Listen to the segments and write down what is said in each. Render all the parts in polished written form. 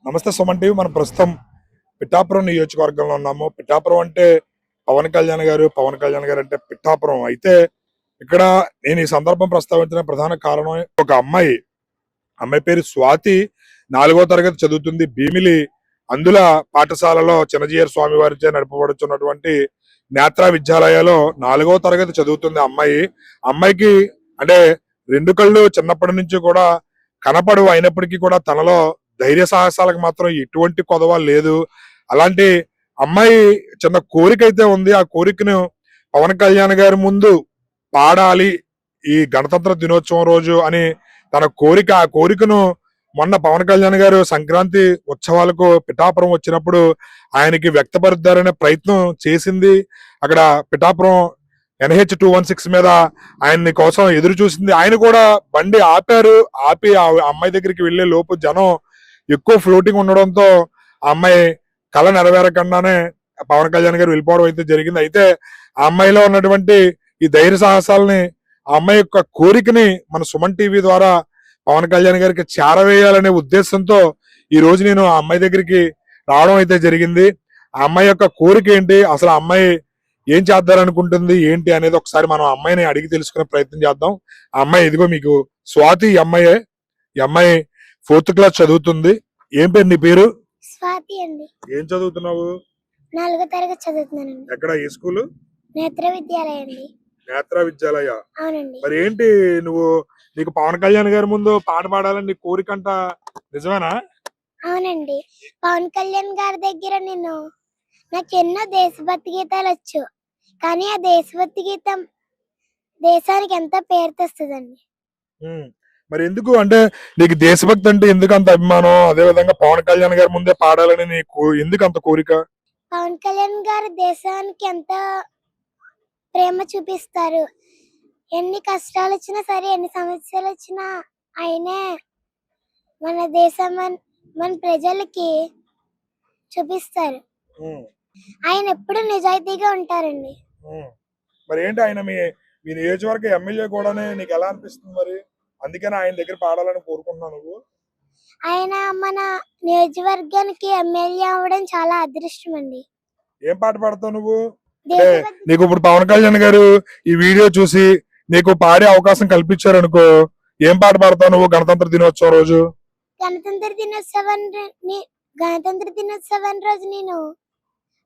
నమస్తే సుమన్ టీవీ. మనం ప్రస్తుతం పిఠాపురం నియోజకవర్గంలో ఉన్నాము. పిఠాపురం అంటే పవన్ కళ్యాణ్ గారు, పవన్ కళ్యాణ్ గారు అంటే పిఠాపురం. అయితే ఇక్కడ నేను ఈ సందర్భం ప్రస్తావించిన ప్రధాన కారణం, ఒక అమ్మాయి పేరు స్వాతి 4వ తరగతి చదువుతుంది. భీమిలి అందుల పాఠశాలలో చిన్నజీయర్ స్వామి వారిచే నడపబడుతున్నటువంటి నేత్ర విద్యాలయాలో 4వ తరగతి చదువుతుంది అమ్మాయికి అంటే 2 కళ్ళు చిన్నప్పటి నుంచి కూడా కనపడు, అయినప్పటికీ కూడా తనలో ధైర్య సాహసాలకు మాత్రం ఎటువంటి కొదవ లేదు. అలాంటి అమ్మాయి చిన్న కోరిక అయితే ఉంది. ఆ కోరికను పవన్ కళ్యాణ్ గారి ముందు పాడాలి ఈ గణతంత్ర దినోత్సవం రోజు అని తన కోరిక. ఆ కోరికను మొన్న పవన్ కళ్యాణ్ గారు సంక్రాంతి ఉత్సవాలకు పిఠాపురం వచ్చినప్పుడు ఆయనకి వ్యక్తపరుద్దారనే ప్రయత్నం చేసింది. అక్కడ పిఠాపురం NH 216 మీద ఆయన్ని కోసం ఎదురు చూసింది. ఆయన కూడా బండి ఆపి ఆ అమ్మాయి దగ్గరికి వెళ్లే లోపు జనం ఎక్కువ ఫ్లోటింగ్ ఉండడంతో ఆ అమ్మాయి కళ నెరవేరకుండానే పవన్ కళ్యాణ్ గారు వెళ్ళిపోవడం అయితే జరిగింది. అయితే ఆ అమ్మాయిలో ఉన్నటువంటి ఈ ధైర్య సాహసాలని, ఆ అమ్మాయి యొక్క కోరికని మన సుమన్ టీవీ ద్వారా పవన్ కళ్యాణ్ గారికి చేరవేయాలనే ఉద్దేశంతో ఈ రోజు నేను ఆ అమ్మాయి దగ్గరికి రావడం అయితే జరిగింది. ఆ అమ్మాయి యొక్క కోరిక ఏంటి, అసలు ఆ అమ్మాయి ఏం చేద్దారనుకుంటుంది ఏంటి అనేది ఒకసారి మనం అమ్మాయిని అడిగి తెలుసుకునే ప్రయత్నం చేద్దాం. ఆ అమ్మాయి ఇదిగో మీకు స్వాతి. ఈ అమ్మాయి 4th క్లాస్ చదువుతుంది. ఏం పేరు నీ పేరు? స్వాతి అండి. ఏం చదువుతున్నావు? 4వ తరగతి చదువుతున్నానండి. ఎక్కడ, ఏ స్కూల్? నేత్ర విద్యాలయ అండి. నేత్ర విద్యాలయ. అవునండి. మరి ఏంటి నీకు పవన్ కళ్యాణ్ గారి ముందు పాట పాడాలని నీ కోరికంట నిజమేనా? అవునండి. పవన్ కళ్యాణ్ గారి దగ్గర నాకు ఎన్నో దేశభక్తి గీతాలు వచ్చు, కానీ ఆ దేశభక్తి గీతం దేశానికి ఎంతో పేరు తెస్తుందండి. మరి ఎందుకు అంటే నీకు దేశభక్తి అంటే ఎందుకు అంత అభిమానం? అదే విధంగా పవన్ కళ్యాణ్ గారి ముందే పాడాలని నీకు ఎందుకు అంత కోరిక? పవన్ కళ్యాణ్ గారు దేశానికి ఎంత ప్రేమ చూపిస్తారు. ఎన్ని కష్టాలు వచ్చినా సరే, ఎన్ని సమస్యలు వచ్చినా ఆయనే మన దేశం మన ప్రజలకి చూపిస్తారు. ఆయన ఎప్పుడు నిజాయితీగా ఉంటారండి. మరి ఏంటి ఆయన మీ నియోజకవర్గ ఎమ్మెల్యే కూడానే, నీకు ఎలా అనిపిస్తుంది మరి? అందుకని ఆయన దగ్గర పాడాలని కోరుకుంటున్నాను. నువ్వు ఆయన మన నియోజకవర్గానికి ఎమ్మెల్యే అవ్వడం చాలా అదృష్టం అండి. ఏం పాట పాడతావు నువ్వు? నీకు ఇప్పుడు పవన్ కళ్యాణ్ గారు ఈ వీడియో చూసి నీకు పాడే అవకాశం కల్పించారనుకో, ఏం పాట పాడతావు నువ్వు గణతంత్ర దినోత్సవం రోజు? గణతంత్ర దినోత్సవం రోజు నేను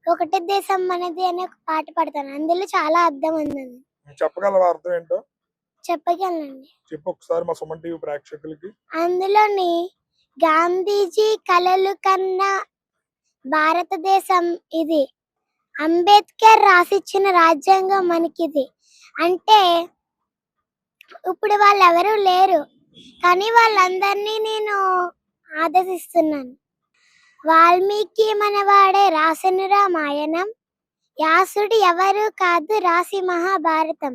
ఒకటే దేశం మనది అనే ఒక పాట పాడతాను. అందులో చాలా అర్థం ఉందండి. చెప్పగలవా అర్థం ఏంటో? చెప్పగలనండి. చెప్పు ఒకసారి మా సుమన్ టీవీ ప్రేక్షకులకి. అందులోని గాంధీజీ కలలు కన్నా భారతదేశం ఇది, అంబేద్కర్ రాసిచ్చిన రాజ్యాంగం మనకిది. అంటే ఇప్పుడు వాళ్ళెవరూ లేరు, కానీ వాళ్ళందరినీ నేను ఆదరిస్తున్నాను. వాల్మీకి మనవాడే రాసిన రామాయణం, వ్యాసుడు ఎవరు కాదు రాసి మహాభారతం.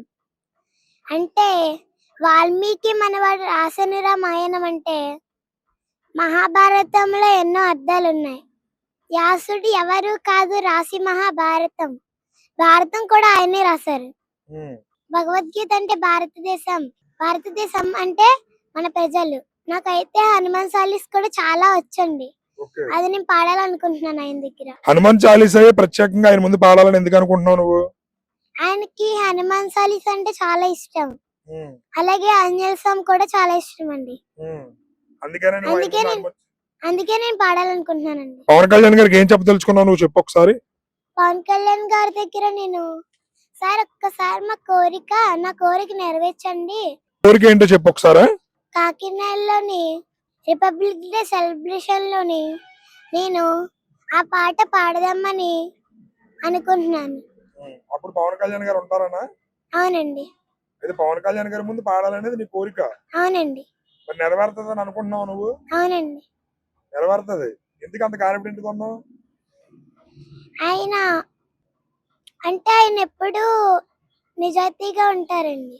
అంటే వాల్మీకి మనవాడు రాసిన రామాయణం అంటే మహాభారతంలో ఎన్నో అర్థాలు ఉన్నాయి. వ్యాసుడు ఎవరు కాదు రాసి మహాభారతం, భారతం కూడా ఆయనే రాశారు. భగవద్గీత అంటే భారతదేశం అంటే మన ప్రజలు. నాకైతే హనుమాన్ చాలీస్ కూడా చాలా వచ్చండి. అది నేను పాడాలనుకుంటున్నాను ఆయన దగ్గర. హనుమాన్ చాలీసా ప్రత్యేకంగా ఆయన ముందు పాడాలని ఎందుకు అనుకుంటున్నావు నువ్వు? ఆయనకి హనుమాన్ చాలీస్ అంటే చాలా ఇష్టం. అలాగే ఆంజనేయ స్వామి కూడా చాలా ఇష్టం అండి. అందుకే నేను పాడాలనుకుంటున్నానండి. పవన్ కళ్యాణ్ గారికి ఏం చెప్పదలుచుకున్నావు నువ్వు చెప్పు ఒకసారి. పవన్ కళ్యాణ్ గారి దగ్గర సార్ ఒక్కసారి నా కోరిక నెరవేర్చండి. కోరిక ఏంటో చెప్పు ఒకసారి. కాకినాడలోని రిపబ్లిక్ డే సెలబ్రేషన్ లోని నేను ఆ పాట పాడదామని అనుకుంటున్నాను. అప్పుడు పవన్ కళ్యాణ్ గారు ఉంటారనా? అవునండి. అయితే పవన్ కళ్యాణ్ గారి ముందు పాడాలనేది నీ కోరిక? అవునండి. మరి నెరవేరుతుందని అనుకుంటున్నావు నువ్వు? అవునండి. నెరవేరుతుంది. ఎందుకు అంత కాన్ఫిడెంట్ గా ఉన్నావు? ఆయన ఎప్పుడు నిజాయితీగా ఉంటారండి.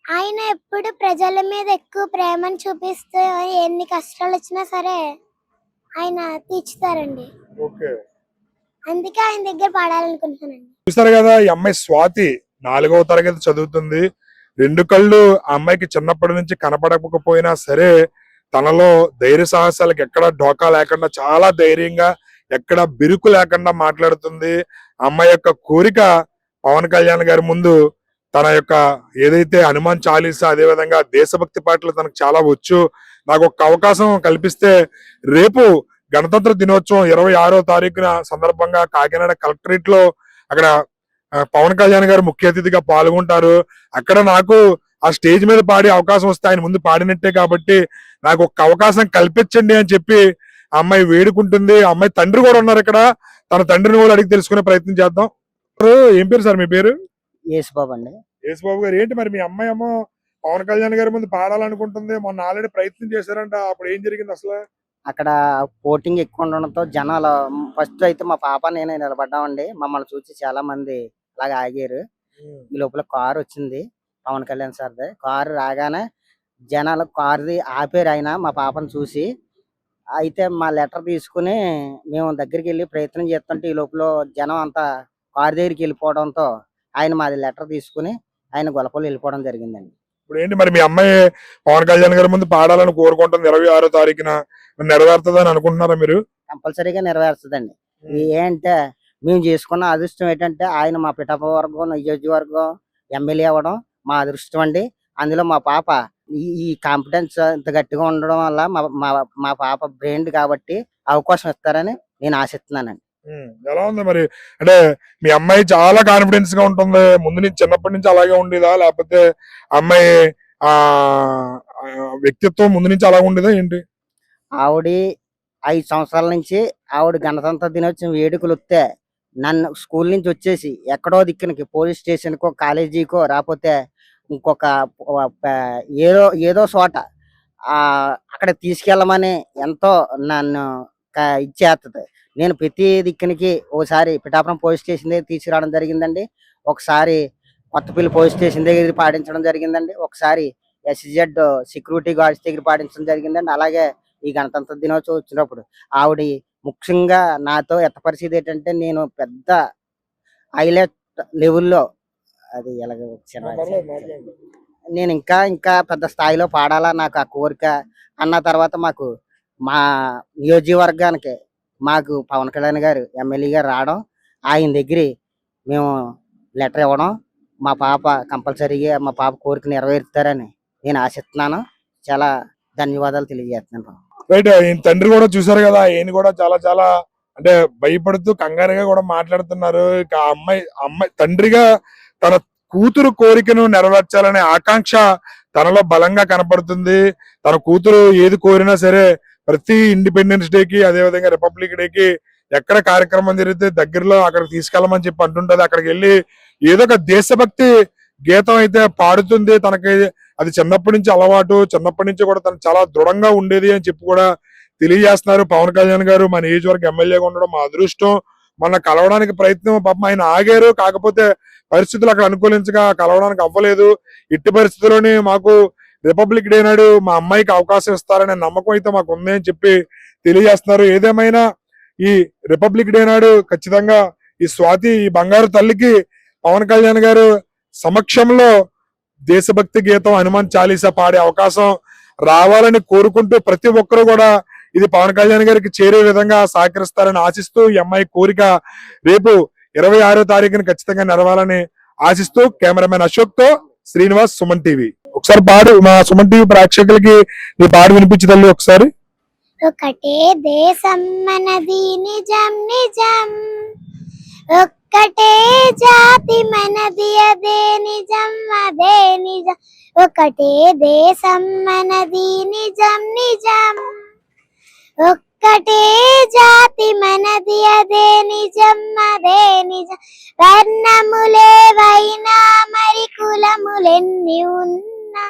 ఆయన ఎప్పుడు ప్రజల మీద ఎక్కువ ప్రేమను చూపిస్తూ ఎన్ని కష్టాలు వచ్చినా సరే ఆయన తీర్చుతారండి. అందుకే ఆయన దగ్గర పాడాలనుకుంటున్నానండి. చూస్తారు కదా, ఈ అమ్మాయి స్వాతి 4వ తరగతి చదువుతుంది. 2 కళ్ళు ఆ అమ్మాయికి చిన్నప్పటి నుంచి కనపడకపోయినా సరే తనలో ధైర్య సాహసాలకు ఎక్కడ ఢోకా లేకుండా చాలా ధైర్యంగా ఎక్కడ బిరుకు లేకుండా మాట్లాడుతుంది. అమ్మాయి యొక్క కోరిక పవన్ కళ్యాణ్ గారి ముందు తన యొక్క ఏదైతే హనుమాన్ చాలీసా అదే విధంగా దేశభక్తి పాటలు తనకు చాలా వచ్చు. నాకు ఒక అవకాశం కల్పిస్తే రేపు గణతంత్ర దినోత్సవం 26వ తారీఖున సందర్భంగా కాకినాడ కలెక్టరేట్ లో అక్కడ పవన్ కళ్యాణ్ గారు ముఖ్య అతిథిగా పాల్గొంటారు. అక్కడ నాకు ఆ స్టేజ్ మీద పాడే అవకాశం వస్తే ఆయన ముందు పాడినట్టే కాబట్టి నాకు ఒక అవకాశం కల్పించండి అని చెప్పి ఆ అమ్మాయి వేడుకుంటుంది. ఆ అమ్మాయి తండ్రి కూడా ఉన్నారు ఇక్కడ. తన తండ్రిని కూడా అడిగి తెలుసుకునే ప్రయత్నం చేద్దాం. ఏం పేరు సార్ మీ పేరు? యేసుబాబు అండి. యేసుబాబు గారు, ఏంటి మరి మీ అమ్మాయి ఏమో పవన్ కళ్యాణ్ గారి ముందు పాడాలనుకుంటుంది, మొన్న ఆల్రెడీ ప్రయత్నం చేశారంట, అప్పుడు ఏం జరిగింది అసలు? అక్కడ పోటింగ్ ఎక్కువ ఉండడంతో జనాలు ఫస్ట్ అయితే మా పాప నేనే నిలబడ్డామండి. మమ్మల్ని చూసి చాలా మంది అలాగే ఆగారు. ఈ లోపల కారు వచ్చింది, పవన్ కళ్యాణ్ సార్ది. కారు రాగానే జనాలు కారుది ఆపేరు. ఆయన మా పాపను చూసి అయితే మా లెటర్ తీసుకుని మేము దగ్గరికి వెళ్ళి ప్రయత్నం చేస్తుంటే ఈ లోపల జనం అంతా కారు దగ్గరికి వెళ్ళిపోవడంతో ఆయన మాది లెటర్ తీసుకుని ఆయన గొలపలు వెళ్ళిపోవడం జరిగిందండి. ఇప్పుడు ఏంటి మరి మీ అమ్మాయి పవన్ కళ్యాణ్ గారి ముందు పాడాలని కోరుకుంటుంది 26వ తారీఖున, నెరవేరుతుందని అనుకుంటున్నారా మీరు? కంపల్సరీగా నెరవేరుస్తుందండి. ఏంటంటే మేము చేసుకున్న అదృష్టం ఏంటంటే ఆయన మా పిఠాపురం నియోజకవర్గం ఎమ్మెల్యే అవ్వడం మా అదృష్టం అండి. అందులో మా పాప ఈ కాన్ఫిడెన్స్ ఇంత గట్టిగా ఉండడం వల్ల మా పాప బ్రెయిన్ కాబట్టి అవకాశం ఇస్తారని నేను ఆశిస్తున్నానండి. ఎలా ఉంది మరి? అంటే మీ అమ్మాయి చాలా కాన్ఫిడెన్స్ గా ఉంటుంది, ముందు నుంచి చిన్నప్పటి నుంచి అలాగే ఉండేదా, లేకపోతే అమ్మాయి ఆ వ్యక్తిత్వం ముందు నుంచి అలాగే ఉండేదా ఏంటి? ఆవిడ 5 సంవత్సరాల నుంచి ఆవిడ గణతంత్ర దినోత్సవం వేడుకలు వస్తే నన్ను స్కూల్ నుంచి వచ్చేసి ఎక్కడో దిక్కునకి పోలీస్ స్టేషన్కో కాలేజీకో రాకపోతే ఇంకొక ఏదో చోట అక్కడ తీసుకెళ్ళమని ఎంతో నన్ను ఇచ్చేస్తుంది. నేను ప్రతి దిక్కునికి ఒకసారి పిఠాపురం పోలీస్ స్టేషన్ దగ్గర తీసుకురావడం జరిగిందండి, ఒకసారి కొత్తపల్లి పోలీస్ స్టేషన్ దగ్గర పాటించడం జరిగిందండి, ఒకసారి SZ సెక్యూరిటీ గార్డ్స్ దగ్గర పాటించడం జరిగిందండి. అలాగే ఈ గణతంత్ర దినోత్సవం వచ్చినప్పుడు ఆవిడ ముఖ్యంగా నాతో ఎత్తపరిచేది ఏంటంటే నేను పెద్ద హైలైట్ లెవెల్లో అది ఎలాగ నేను ఇంకా పెద్ద స్థాయిలో పాడాలా నాకు ఆ కోరిక అన్న తర్వాత మాకు మా నియోజకవర్గానికి మాకు పవన్ కళ్యాణ్ గారు ఎమ్మెల్యే గారు రావడం, ఆయన దగ్గర మేము లెటర్ ఇవ్వడం, మా పాప కంపల్సరీగా మా పాప కోరిక నెరవేరుతారని నేను ఆశిస్తున్నాను. చాలా ధన్యవాదాలు తెలియజేస్తున్నాను. రైట్, ఈయన తండ్రి కూడా చూసారు కదా, ఈయన కూడా చాలా చాలా అంటే భయపడుతూ కంగారుగా కూడా మాట్లాడుతున్నారు. ఇక అమ్మాయి తండ్రిగా తన కూతురు కోరికను నెరవేర్చాలనే ఆకాంక్ష తనలో బలంగా కనపడుతుంది. తన కూతురు ఏది కోరినా సరే ప్రతి ఇండిపెండెన్స్ డేకి అదేవిధంగా రిపబ్లిక్ డేకి ఎక్కడ కార్యక్రమం జరిగితే దగ్గరలో అక్కడికి తీసుకెళ్ళమని చెప్పి అంటుంటది. అక్కడికి వెళ్ళి ఏదో ఒక దేశభక్తి గీతం అయితే పాడుతుంది. తనకి అది చిన్నప్పటి నుంచి అలవాటు, చిన్నప్పటి నుంచి కూడా తను చాలా దృఢంగా ఉండేది అని చెప్పి కూడా తెలియజేస్తున్నారు. పవన్ కళ్యాణ్ గారు మా నియోజకవర్గం ఎమ్మెల్యేగా ఉండడం మా అదృష్టం. మొన్న కలవడానికి ప్రయత్నం పాపం ఆయన ఆగారు, కాకపోతే పరిస్థితులు అక్కడ అనుకూలించగా కలవడానికి అవ్వలేదు. ఇట్టి పరిస్థితుల్లోనే మాకు రిపబ్లిక్ డే నాడు మా అమ్మాయికి అవకాశం ఇస్తారనే నమ్మకం అయితే మాకు ఉంది అని చెప్పి తెలియజేస్తున్నారు. ఏదేమైనా ఈ రిపబ్లిక్ డే నాడు ఖచ్చితంగా ఈ బంగారు తల్లికి పవన్ కళ్యాణ్ గారు సమక్షంలో దేశభక్తి గీతం హనుమాన్ చాలీసా పాడే అవకాశం రావాలని కోరుకుంటూ ప్రతి ఒక్కరూ కూడా ఇది పవన్ కళ్యాణ్ గారికి చేరే విధంగా సహకరిస్తారని ఆశిస్తూ ఈ అమ్మాయి కోరిక రేపు 26వ తారీఖున ఖచ్చితంగా నెరవాలని ఆశిస్తూ కెమెరామెన్ అశోక్ తో శ్రీనివాస్, సుమన్ టీవీ. ఒకసారి పాడు మా సుమన్ టీవీ ప్రేక్షకులకి నీ పాడు వినిపించు తల్లి ఒకసారి. ఒకటే దేశం మనది నిజం నిజం, ఒక్కటే జాతి మనది అదే నిజం అదే నిజం, ఒకటే దేశం మనది నిజం నిజం, ఒక్కటే జాతి మనది అదే నిజం అదే నిజం, వర్ణములేవైనా మరి కులములెన్ని ఉన్నా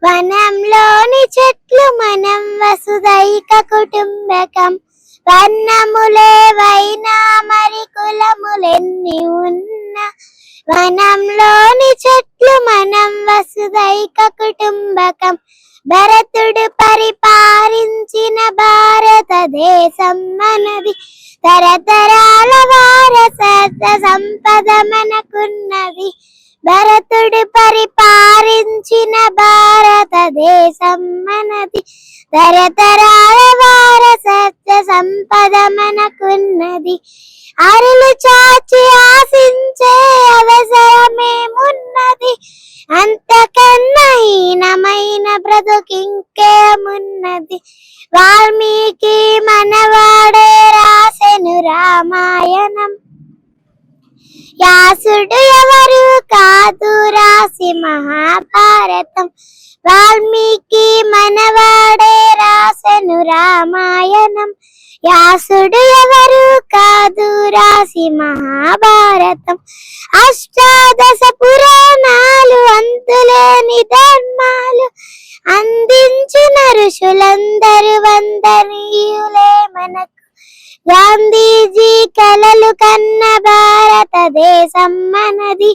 వనంలోని చెట్లు మనం వసుదైక కుటుంబకం, వర్ణములేవైనా మరి కులములెన్ని ఉన్నా వనంలోని చెట్లు మనం వసుదైక కుటుంబకం, భరతుడు పరిపాలించిన భారతదేశం మనది, తరతరాల వారసత్వ సంపద మనకున్నది, భరతుడు పరిపాలించిన భారతదేశం మనది, తరతరాల వారసత్వ సంపద మనకున్నది. అరులు చాచి ఆశించే అవసరమేమున్నది? అంతకన్నా హీనమైన బ్రతుకింకేమున్నది? వాల్మీకి మనవాడే రాసెను రామాయణం. వ్యాసుడు ఎవరు కాదు రాసి మహాభారతం. వాల్మీకి మనవాడే రాసెను రామాయణం. వ్యాసుడు ఎవరు కాదు రాసి మహాభారతం. అష్టాదశ పురాణాలు అంతులేని ధర్మాలు అందించిన ఋషులందరూ వందనీయులే మనకు. గాంధీజీ కలలు కన్న భారతదేశం మనది.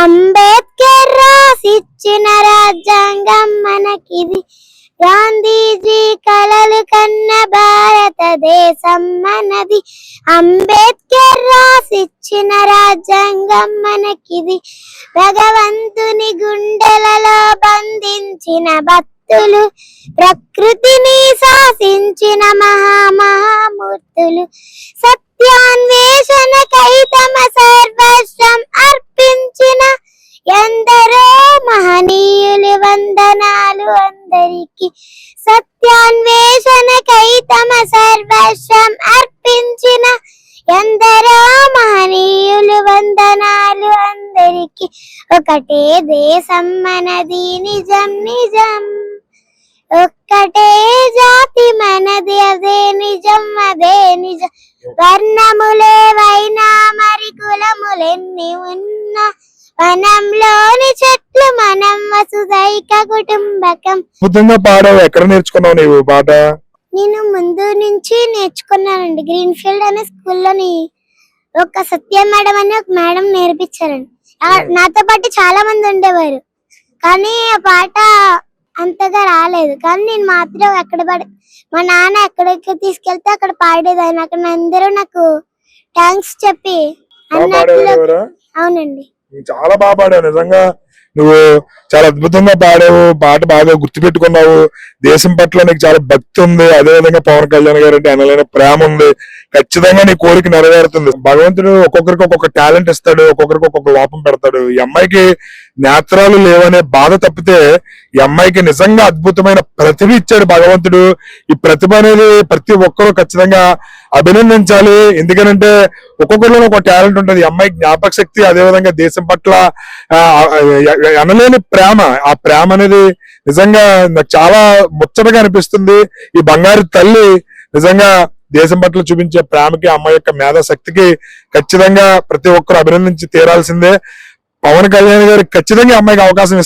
అంబేద్కర్ రాసిచ్చిన రాజ్యాంగం మనకిది. గాంధీజీ కలలు కన్న భారతదేశం మనది. అంబేద్కర్ రాసిచ్చిన రాజ్యాంగం మనకిది. భగవంతుని గుండెలలో బంధించిన భక్తులు, ప్రకృతిని శాసించిన మహామూర్తులు, సత్యాన్వేషణకై తమ సర్వస్వం అర్పించిన ఎందరో మహనీయులు వందనాలు అందరికి. సత్యాన్వేషణకై తమ సర్వస్వం అర్పించిన ఎందరో మహనీయులు వందనాలు అందరికి. ఒకటే దేశం మనది నిజం నిజం. ఒక్కటే జాతి మనది అదే నిజం అదే నిజం. వర్ణములేవైనా మరి కులములెన్ని ఉన్నా వనంలోని చెట్లు మనం వసుదైక కుటుంబకం. అద్భుతంగా పాడావు. ఎక్కడ నేర్చుకున్నావు నీవు పాట? నేను ముందు నుంచి నేర్చుకున్నానండి. గ్రీన్ ఫీల్డ్ అనే స్కూల్లోని ఒక సత్య మేడం అని ఒక మేడం నేర్పించారండి. నాతో పాటు చాలా మంది ఉండేవారు, కానీ ఆ పాట అంతగా రాలేదు. కానీ నేను మాత్రం మా నాన్న ఎక్కడికి తీసుకెళ్తే అక్కడ పాడేదాన్ని. అక్కడ అందరూ నాకు థ్యాంక్స్ చెప్పి అన్నట్లు. అవునండి, చాలా బాగా పాడావు. నిజంగా నువ్వు చాలా అద్భుతంగా పాడావు. పాట బాగా గుర్తుపెట్టుకున్నావు. దేశం పట్ల నీకు చాలా భక్తి ఉంది. అదే విధంగా పవన్ కళ్యాణ్ గారు అంటే అనలేని ప్రేమ ఉంది. ఖచ్చితంగా నీ కోరిక నెరవేరుతుంది. భగవంతుడు ఒక్కొక్కరికి ఒక్కొక్క టాలెంట్ ఇస్తాడు, ఒక్కొక్కరికి ఒక్కొక్క లోపం పెడతాడు. ఈ అమ్మాయికి నేత్రాలు లేవనే బాధ తప్పితే ఈ అమ్మాయికి నిజంగా అద్భుతమైన ప్రతిభ ఇచ్చాడు భగవంతుడు. ఈ ప్రతిభ అనేది ప్రతి ఒక్కరూ ఖచ్చితంగా అభినందించాలి. ఎందుకనంటే ఒక్కొక్కరిలో ఒక టాలెంట్ ఉంటుంది. ఈ అమ్మాయి జ్ఞాపక శక్తి, అదే విధంగా దేశం పట్ల అనలేని ప్రేమ. ఆ ప్రేమ అనేది నిజంగా నాకు చాలా ముచ్చటగా అనిపిస్తుంది. ఈ బంగారు తల్లి నిజంగా దేశం పట్ల చూపించే ప్రేమకి, అమ్మాయి యొక్క మేధాశక్తికి ఖచ్చితంగా ప్రతి ఒక్కరు అభినందించి తీరాల్సిందే. పవన్ కళ్యాణ్ గారు ఖచ్చితంగా అమ్మాయికి అవకాశం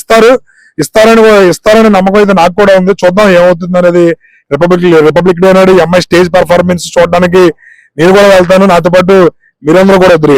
ఇస్తారని నమ్మకం అయితే నాకు కూడా ఉంది. చూద్దాం ఏమవుతుంది అనేది. రిపబ్లిక్ డే నాడు ఈ అమ్మాయి స్టేజ్ పర్ఫార్మెన్స్ చూడడానికి నేను కూడా వెళ్తాను. నాతో పాటు మీరందరూ కూడా ఎదురు.